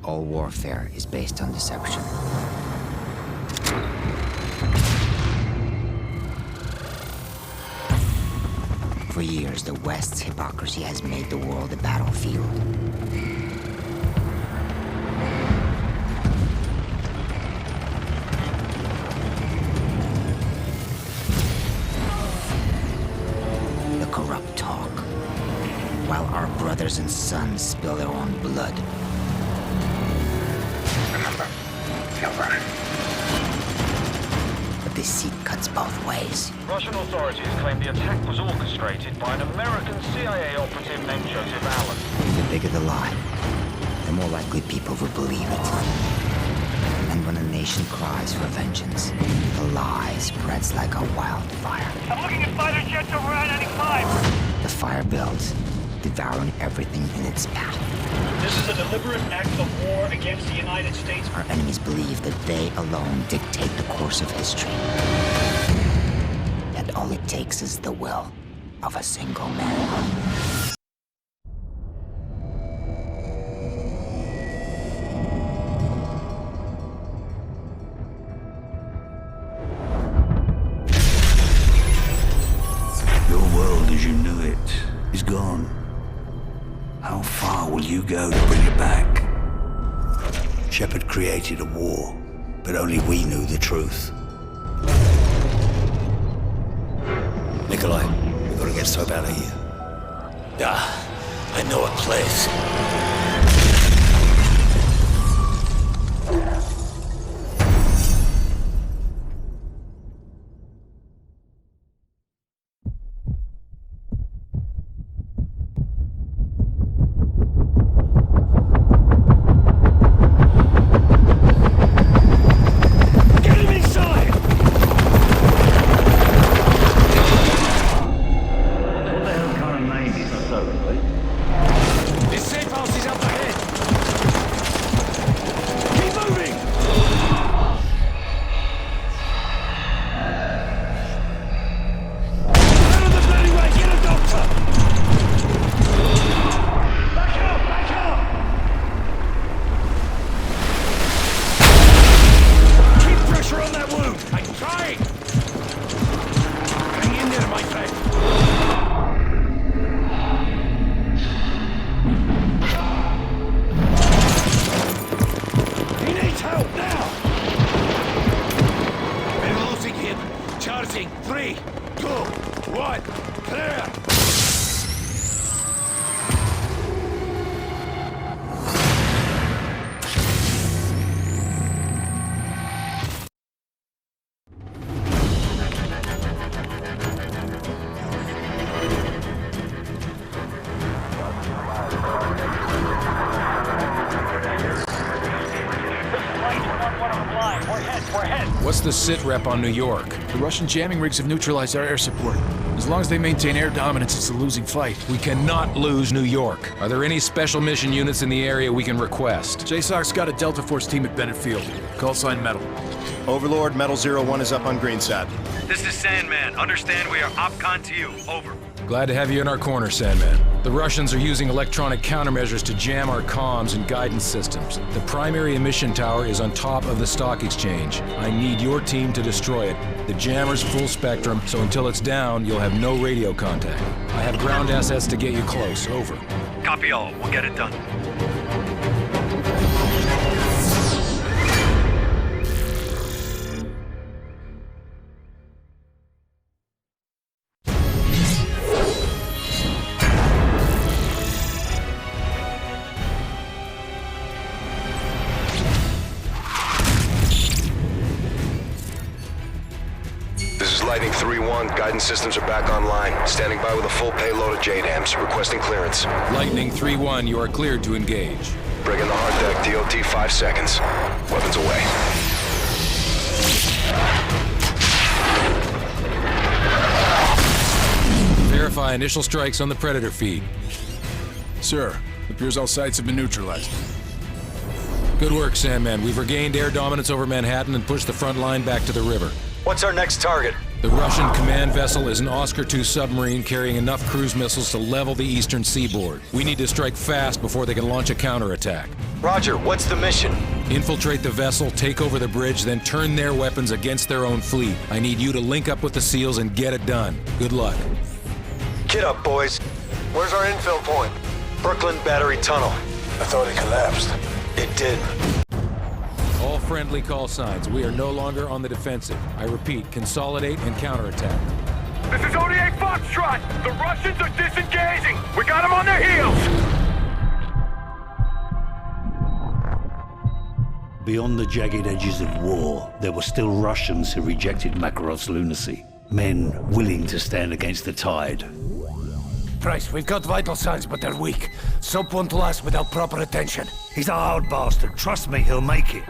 all warfare is based on deception. For years, the West's hypocrisy has made the world a battlefield. The corrupt talk, while our brothers and sons spill their own blood. Remember, you're right. But deceit cuts both ways. Russian authorities claim the attack was orchestrated by an American CIA operative named Joseph Allen. The bigger the lie, the more likely people will believe it. And when a nation cries for vengeance, the lie spreads like a wildfire. I'm looking at fighter jets over I-95! The fire builds, devouring everything in its path. This is a deliberate act of war against the United States. Our enemies believe that they alone dictate the course of history. That all it takes is the will of a single man. Your world as you knew it is gone. How far will you go to bring it back? Shepard created a war, but only we knew the truth. Nikolai, we've got to get Soap out of here. I know a place. What's the sit rep on New York? The Russian jamming rigs have neutralized our air support. As long as they maintain air dominance, it's a losing fight. We cannot lose New York. Are there any special mission units in the area we can request? JSOC's got a Delta Force team at Bennett Field. Call sign Metal. Overlord, Metal 01 is up on Greenside. This is Sandman. Understand we are OPCON to you. Over. Glad to have you in our corner, Sandman. The Russians are using electronic countermeasures to jam our comms and guidance systems. The primary emission tower is on top of the stock exchange. I need your team to destroy it. The jammer's full spectrum, so until it's down, you'll have no radio contact. I have ground assets to get you close. Over. Copy all. We'll get it done. Lightning 3-1, guidance systems are back online. Standing by with a full payload of JDAMs, requesting clearance. Lightning 3-1, you are cleared to engage. Bring in the hard deck, DOT 5 seconds. Weapons away. Verify initial strikes on the Predator feed. Sir, appears all sites have been neutralized. Good work, Sandman. We've regained air dominance over Manhattan and pushed the front line back to the river. What's our next target? The Russian command vessel is an Oscar II submarine carrying enough cruise missiles to level the eastern seaboard. We need to strike fast before they can launch a counterattack. Roger, what's the mission? Infiltrate the vessel, take over the bridge, then turn their weapons against their own fleet. I need you to link up with the SEALs and get it done. Good luck. Get up, boys. Where's our infill point? Brooklyn Battery Tunnel. I thought it collapsed. It did. All friendly call signs. We are no longer on the defensive. I repeat, consolidate and counterattack. This is ODA Foxtrot! The Russians are disengaging! We got them on their heels! Beyond the jagged edges of war, there were still Russians who rejected Makarov's lunacy. Men willing to stand against the tide. Price, we've got vital signs, but they're weak. Soap won't last without proper attention. He's a hard bastard. Trust me, he'll make it.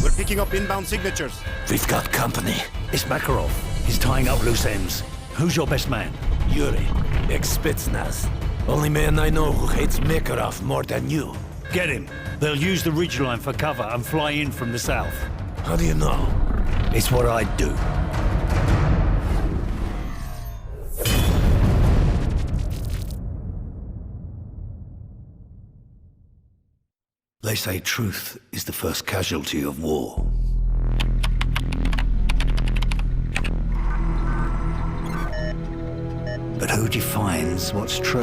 We're picking up inbound signatures. We've got company. It's Makarov. He's tying up loose ends. Who's your best man? Yuri, ex-Spetsnaz. Only man I know who hates Makarov more than you. Get him. They'll use the ridgeline for cover and fly in from the south. How do you know? It's what I'd do. They say truth is the first casualty of war. But who defines what's true?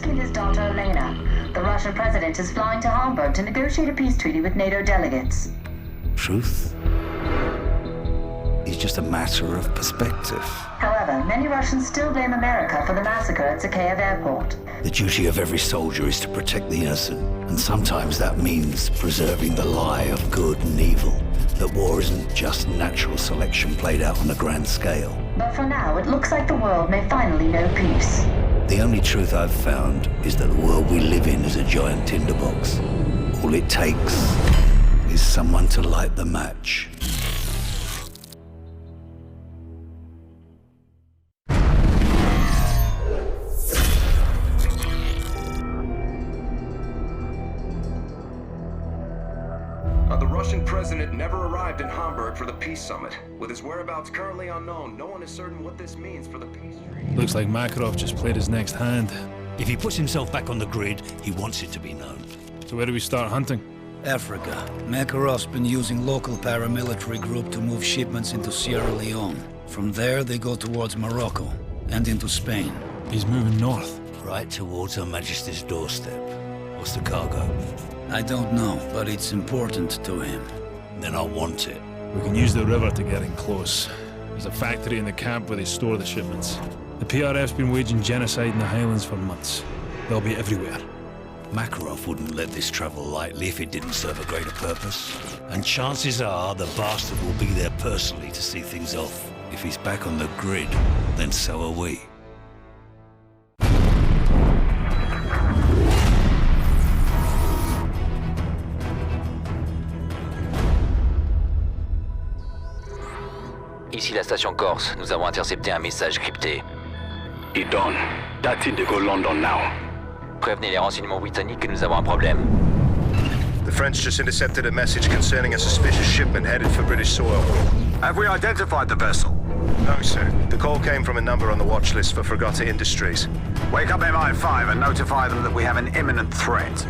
And his daughter Elena. The Russian president is flying to Hamburg to negotiate a peace treaty with NATO delegates. Truth is just a matter of perspective. However, many Russians still blame America for the massacre at Zakhaev Airport. The duty of every soldier is to protect the innocent, and sometimes that means preserving the lie of good and evil. That war isn't just natural selection played out on a grand scale. But for now, it looks like the world may finally know peace. The only truth I've found is that the world we live in is a giant tinderbox. All it takes is someone to light the match. The Russian president never arrived in Hamburg for the peace summit. With his whereabouts currently unknown, no one is certain what this means for the peace treaty. Looks like Makarov just played his next hand. If he puts himself back on the grid, he wants it to be known. So where do we start hunting? Africa. Makarov's been using local paramilitary group to move shipments into Sierra Leone. From there, they go towards Morocco and into Spain. He's moving north. Right towards Her Majesty's doorstep. What's the cargo? I don't know, but it's important to him. Then I want it. We can use the river to get in close. There's a factory in the camp where they store the shipments. The PRF's been waging genocide in the Highlands for months. They'll be everywhere. Makarov wouldn't let this travel lightly if it didn't serve a greater purpose. And chances are the bastard will be there personally to see things off. If he's back on the grid, then so are we. Ici la station Corse, nous avons intercepté un message crypté. It done. That's it, they go London now. Prévenez les renseignements britanniques que nous avons un problème. The French just intercepted a message concerning a suspicious shipment headed for British soil. Have we identified the vessel? No, sir. The call came from a number on the watch list for Fregata Industries. Wake up MI5 and notify them that we have an imminent threat.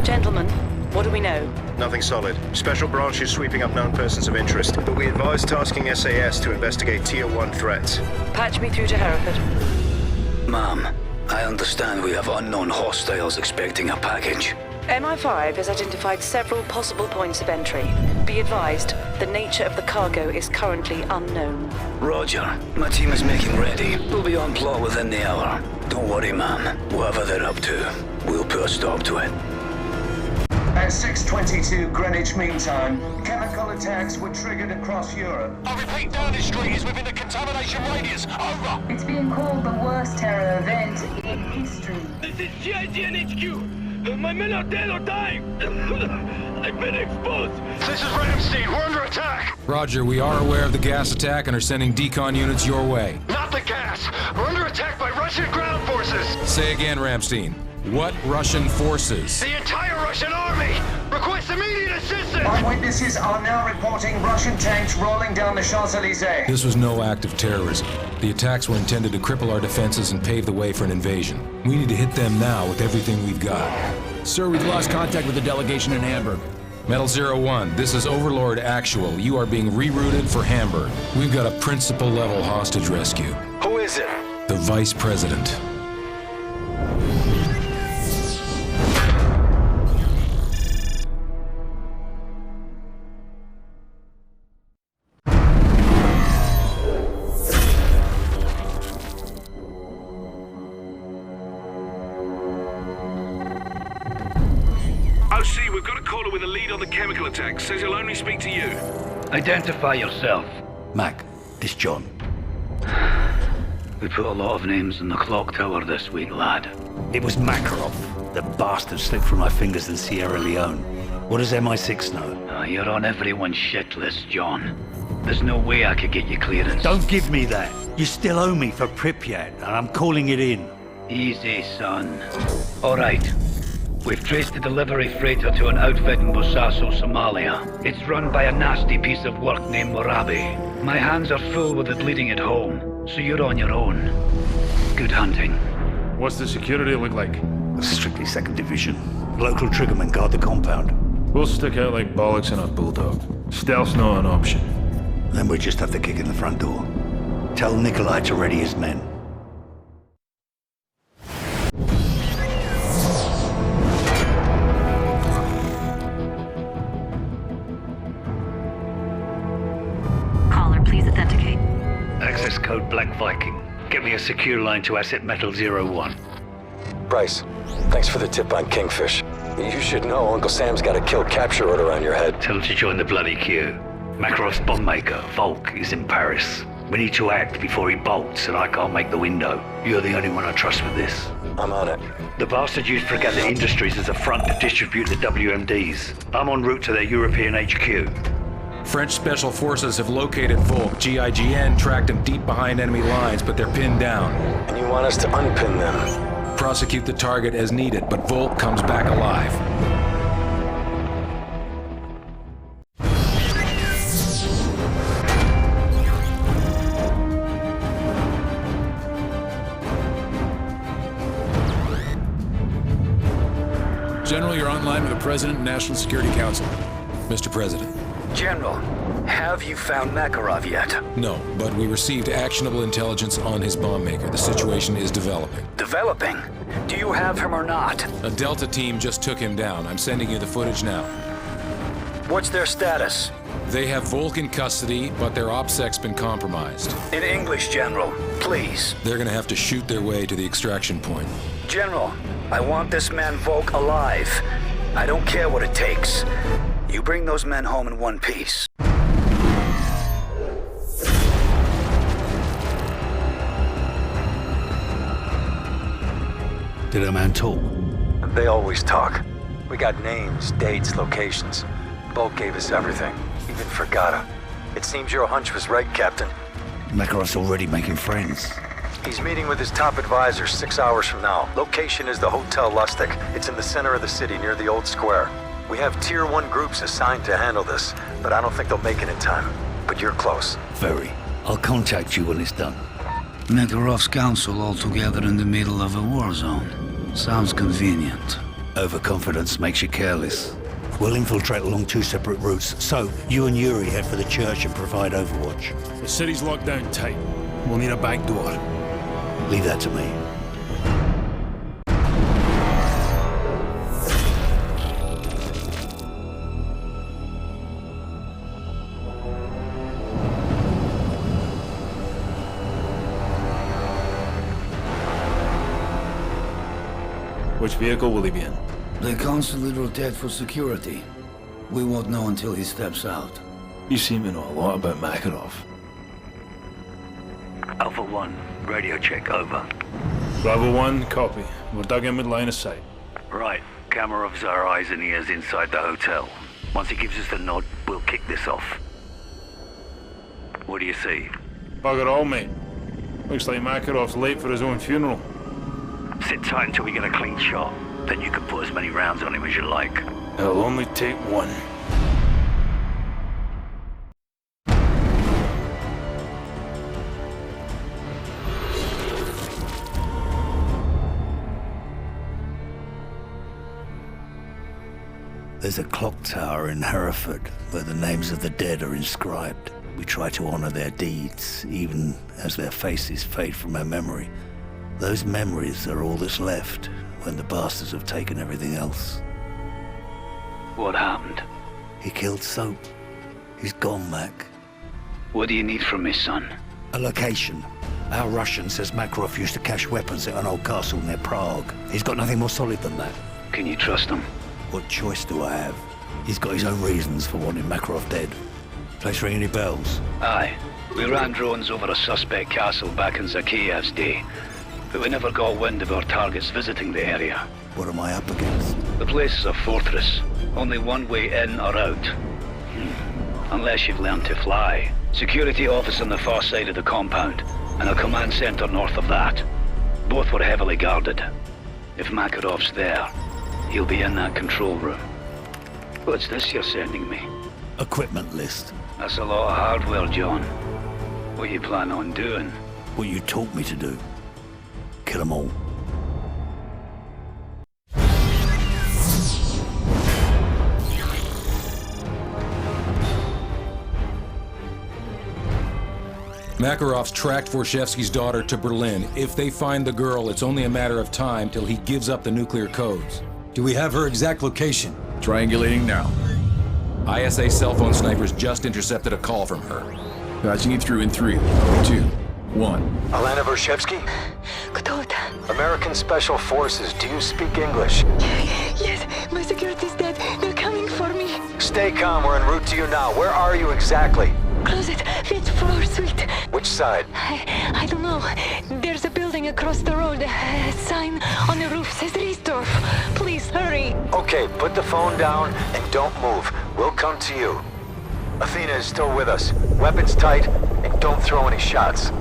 Gentlemen, what do we know? Nothing solid. Special branch is sweeping up known persons of interest, but we advise tasking SAS to investigate Tier 1 threats. Patch me through to Hereford. Ma'am, I understand we have unknown hostiles expecting a package. MI5 has identified several possible points of entry. Be advised, the nature of the cargo is currently unknown. Roger. My team is making ready. We'll be on plot within the hour. Don't worry, ma'am. Whatever they're up to, we'll put a stop to it. At 6:22 Greenwich Mean Time, chemical attacks were triggered across Europe. I repeat, Downing Street is within the contamination radius. Over. It's being called the worst terror event in history. This is GIGN HQ. My men are dead or dying! I've been exposed! This is Ramstein. We're under attack! Roger, we are aware of the gas attack and are sending decon units your way. Not the gas! We're under attack by Russian ground forces! Say again, Ramstein. What Russian forces? The entire Russian army! Request immediate assistance! Eyewitnesses are now reporting Russian tanks rolling down the Champs-Élysées. This was no act of terrorism. The attacks were intended to cripple our defenses and pave the way for an invasion. We need to hit them now with everything we've got. Sir, we've lost contact with the delegation in Hamburg. Metal 01, this is Overlord Actual. You are being rerouted for Hamburg. We've got a principal-level hostage rescue. Who is it? The Vice President. OC, we've got a caller with a lead on the chemical attack. Says he'll only speak to you. Identify yourself. Mac, this John. We put a lot of names in the clock tower this week, lad. It was Makarov. The bastard slipped through my fingers in Sierra Leone. What does MI6 know? You're on everyone's shit list, John. There's no way I could get you clearance. Don't give me that. You still owe me for Pripyat, and I'm calling it in. Easy, son. All right. We've traced the delivery freighter to an outfit in Bosaso, Somalia. It's run by a nasty piece of work named Morabi. My hands are full with it leading it home, so you're on your own. Good hunting. What's the security look like? Strictly 2nd Division. Local triggermen guard the compound. We'll stick out like bollocks in a bulldog. Stealth's not an option. Then we just have to kick in the front door. Tell Nikolai to ready his men. Please authenticate. Access code Black Viking. Get me a secure line to asset Metal 01. Bryce, thanks for the tip on Kingfish. You should know Uncle Sam's got a kill capture order on your head. Tell him to join the bloody queue. Makarov's bomb maker, Volk, is in Paris. We need to act before he bolts, and I can't make the window. You're the only one I trust with this. I'm on it. The bastard used Fregatta Industries as a front to distribute the WMDs. I'm en route to their European HQ. French Special Forces have located Volk. GIGN tracked him deep behind enemy lines, but they're pinned down. And you want us to unpin them? Prosecute the target as needed, but Volk comes back alive. General, you're online with the President and National Security Council. Mr. President. General, have you found Makarov yet? No, but we received actionable intelligence on his bomb maker. The situation is developing. Developing? Do you have him or not? A Delta team just took him down. I'm sending you the footage now. What's their status? They have Volk in custody, but their OPSEC's been compromised. In English, General, please. They're gonna have to shoot their way to the extraction point. General, I want this man Volk alive. I don't care what it takes. You bring those men home in one piece. Did a man talk? They always talk. We got names, dates, locations. Volk gave us everything, even Fregatta. It seems your hunch was right, Captain. Makarov's already making friends. He's meeting with his top advisor 6 hours from now. Location is the Hotel Lustig. It's in the center of the city near the old square. We have Tier 1 groups assigned to handle this, but I don't think they'll make it in time. But you're close. Very. I'll contact you when it's done. Makarov's council all together in the middle of a war zone. Sounds convenient. Overconfidence makes you careless. We'll infiltrate along 2 separate routes, so you and Yuri head for the church and provide overwatch. The city's locked down tight. We'll need a back door. Leave that to me. Which vehicle will he be in? They constantly rotate for security. We won't know until he steps out. You seem to know a lot about Makarov. Alpha 1, radio check over. Bravo 1, copy. We're dug in with line of sight. Right. Makarov's our eyes and ears inside the hotel. Once he gives us the nod, we'll kick this off. What do you see? Bugger all, mate. Looks like Makarov's late for his own funeral. Sit tight until we get a clean shot. Then you can put as many rounds on him as you like. It'll only take one. There's a clock tower in Hereford where the names of the dead are inscribed. We try to honor their deeds, even as their faces fade from our memory. Those memories are all that's left when the bastards have taken everything else. What happened? He killed Soap. He's gone, Mac. What do you need from me, son? A location. Our Russian says Makarov used to cache weapons at an old castle near Prague. He's got nothing more solid than that. Can you trust him? What choice do I have? He's got his own reasons for wanting Makarov dead. Place ring any bells? Aye. We ran drones over a suspect castle back in Zakiyev's day, but we never got wind of our targets visiting the area. What am I up against? The place is a fortress. Only one way in or out. Unless you've learned to fly. Security office on the far side of the compound, and a command center north of that. Both were heavily guarded. If Makarov's there, he'll be in that control room. What's this you're sending me? Equipment list. That's a lot of hardware, John. What you plan on doing? What you taught me to do. Kill them all. Makarov's tracked Vorshevsky's daughter to Berlin. If they find the girl, it's only a matter of time till he gives up the nuclear codes. Do we have her exact location? Triangulating now. ISA cell phone snipers just intercepted a call from her. Patching it through in 3, 2, 1. Alana Vorshevsky? American Special Forces, do you speak English? Yes, my security's dead. They're coming for me. Stay calm, we're en route to you now. Where are you exactly? Closet, 5th floor suite. Which side? I don't know. There's a building across the road. A sign on the roof says Riesdorf. Please, hurry. Okay, put the phone down and don't move. We'll come to you. Athena is still with us. Weapons tight, and don't throw any shots.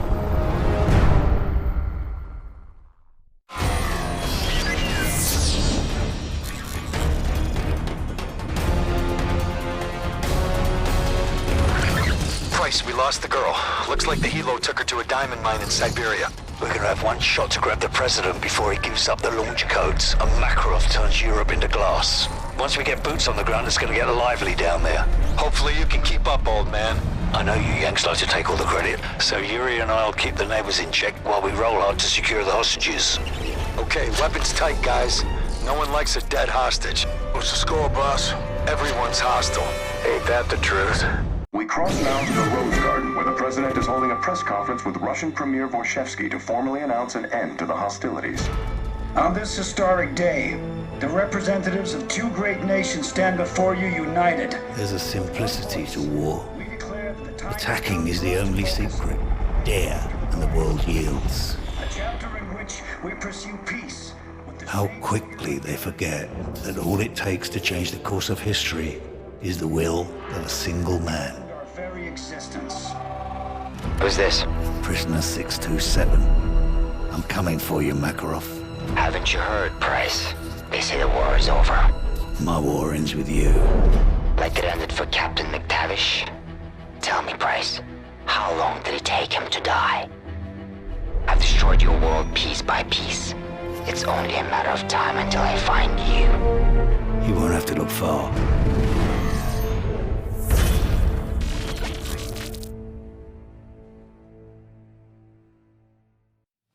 We lost the girl. Looks like the helo took her to a diamond mine in Siberia. We're gonna have one shot to grab the president before he gives up the launch codes and Makarov turns Europe into glass. Once we get boots on the ground, it's gonna get lively down there. Hopefully you can keep up, old man. I know you Yanks like to take all the credit, so Yuri and I'll keep the neighbors in check while we roll hard to secure the hostages. Okay, weapons tight, guys. No one likes a dead hostage. What's the score, boss? Everyone's hostile. Ain't that the truth? We cross now to the Rose Garden, where the president is holding a press conference with Russian Premier Vorshevsky to formally announce an end to the hostilities. On this historic day, the representatives of two great nations stand before you united. There's a simplicity to war. Attacking is the only secret. Dare, and the world yields. A chapter in which we pursue peace. How quickly they forget that all it takes to change the course of history is the will of a single man. Very existence. Who's this? Prisoner 627. I'm coming for you, Makarov. Haven't you heard, Price? They say the war is over. My war ends with you. Like it ended for Captain MacTavish? Tell me, Price, how long did it take him to die? I've destroyed your world piece by piece. It's only a matter of time until I find you. You won't have to look far.